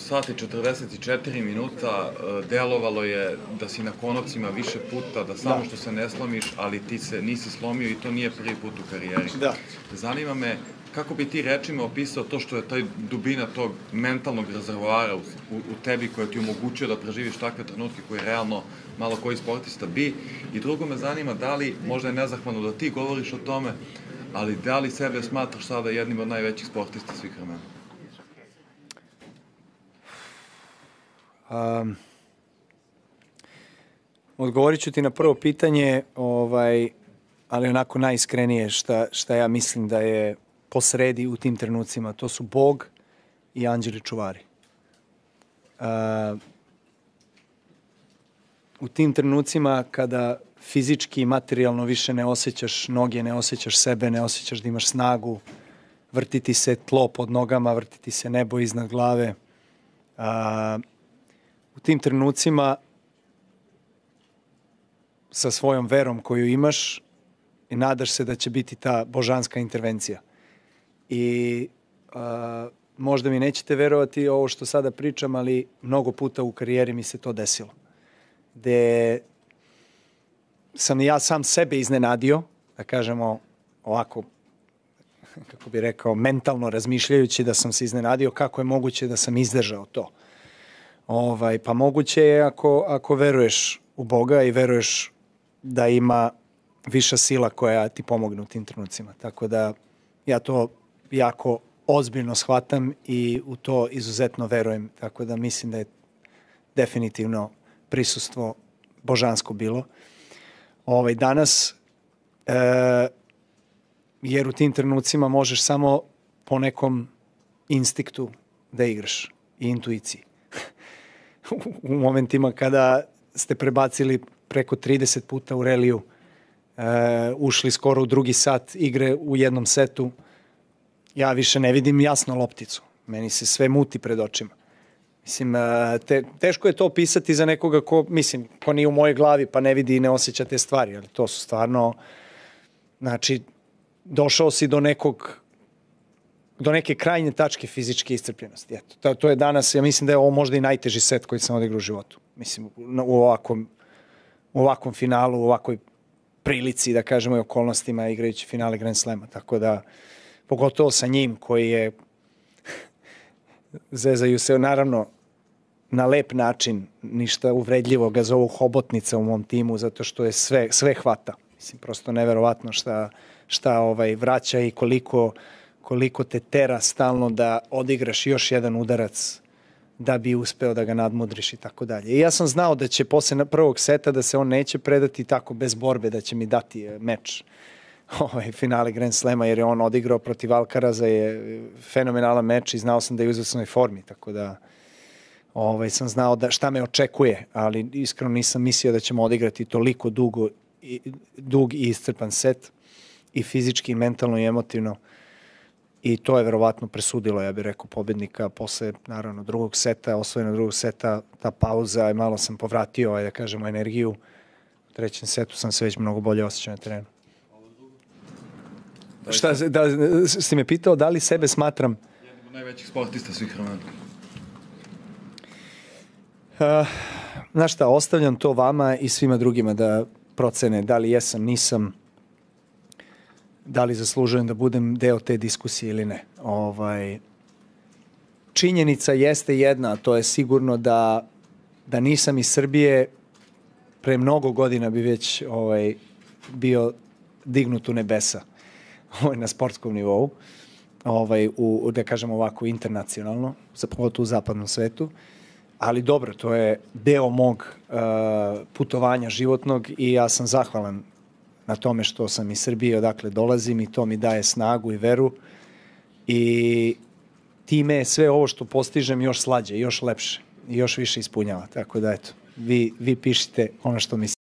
sat i 44 minuta, delovalo je da si na konocima više puta, da samo što se ne slomiš, ali ti se nisi slomio i to nije prvi put u karijeri. Da. Zanima me, kako bi ti rečima opisao to što je taj dubina tog mentalnog rezervoara u tebi koja ti omogućuje da preživiš takve trenutke koje realno malo koji sportista bi? I drugo me zanima, da li, možda je nezahvalno da ti govoriš o tome, ali da li sebe smatraš sada jednim od najvećih sportista svih vremena? Odgovorit ću ti na prvo pitanje, ali onako najiskrenije šta ja mislim da je posredi u tim trenucima. To su Bog i anđeli čuvari. U tim trenucima kada fizički i materijalno više ne osjećaš noge, ne osjećaš sebe, ne osjećaš da imaš snagu, vrtiti se tlo pod nogama, vrtiti se nebo iznad glave. U tim trenucima sa svojom verom koju imaš i nadaš se da će biti ta božanska intervencija. I možda mi nećete verovati ovo što sada pričam, ali mnogo puta u karijeri mi se to desilo. Gde sam ja sam sebe iznenadio, da kažemo ovako, kako bi rekao, mentalno razmišljajući, da sam se iznenadio kako je moguće da sam izdržao to. Pa moguće je ako veruješ u Boga i veruješ da ima viša sila koja ti pomogne u tim trenucima. Tako da ja to jako ozbiljno shvatam i u to izuzetno verujem. Tako da mislim da je definitivno prisustvo božansko bilo. Danas, jer u tim trenucima možeš samo po nekom instinktu da igraš i intuiciji. U momentima kada ste prebacili preko 30 puta u reliju, ušli skoro u drugi sat igre u jednom setu, ja više ne vidim jasno lopticu. Meni se sve muti pred očima. Mislim, teško je to opisati za nekoga ko nije u mojoj glavi pa ne vidi i ne osjeća te stvari. Ali to su stvarno, znači, došao si do neke krajnje tačke fizičke iscrpljenosti. Eto, to je danas, ja mislim da je ovo možda i najteži set koji sam odigrao u životu. Mislim, u ovakvom finalu, u ovakvoj prilici, da kažemo, i okolnostima igrajući finale Grand Slema. Tako da, pogotovo sa njim koji je, zezaju se naravno na lep način, ništa uvredljivo, ga zovu hobotnica u mom timu, zato što je sve hvata. Mislim, prosto neverovatno šta vraća i koliko te tera stalno da odigraš još jedan udarac da bi uspeo da ga nadmudriš i tako dalje. I ja sam znao da će posle prvog seta da se on neće predati tako bez borbe, da će mi dati meč finale Grand Slema, jer je on odigrao protiv Alcaraza, je fenomenalan meč i znao sam da je u izvrsnoj formi, tako da sam znao da šta me očekuje, ali iskreno nisam mislio da ćemo odigrati toliko dug i iscrpan set, i fizički, i mentalno, i emotivno. I to je verovatno presudilo, ja bih rekao, pobednika. Posle, naravno, drugog seta, osvojenog drugog seta, ta pauza, i malo sam povratio, da kažemo, energiju. U trećem setu sam se već mnogo bolje osjećao na terenu. Šta, si me pitao da li sebe smatram jednim od najvećih sportista svih vremena? Znaš šta, ostavljam to vama i svima drugima da procene da li jesam, nisam, da li zaslužujem da budem deo te diskusije ili ne. Činjenica jeste jedna, a to je sigurno da nisam iz Srbije, pre mnogo godina bi već bio dignut u nebesa na sportskom nivou, da kažem ovako internacionalno, pogotovo u zapadnom svetu. Ali dobro, to je deo mog putovanja životnog i ja sam zahvalan na tome što sam iz Srbije, odakle dolazim, i to mi daje snagu i veru. I time je sve ovo što postižem još slađe, još lepše i još više ispunjava. Tako da, eto, vi pišite ono što mislite.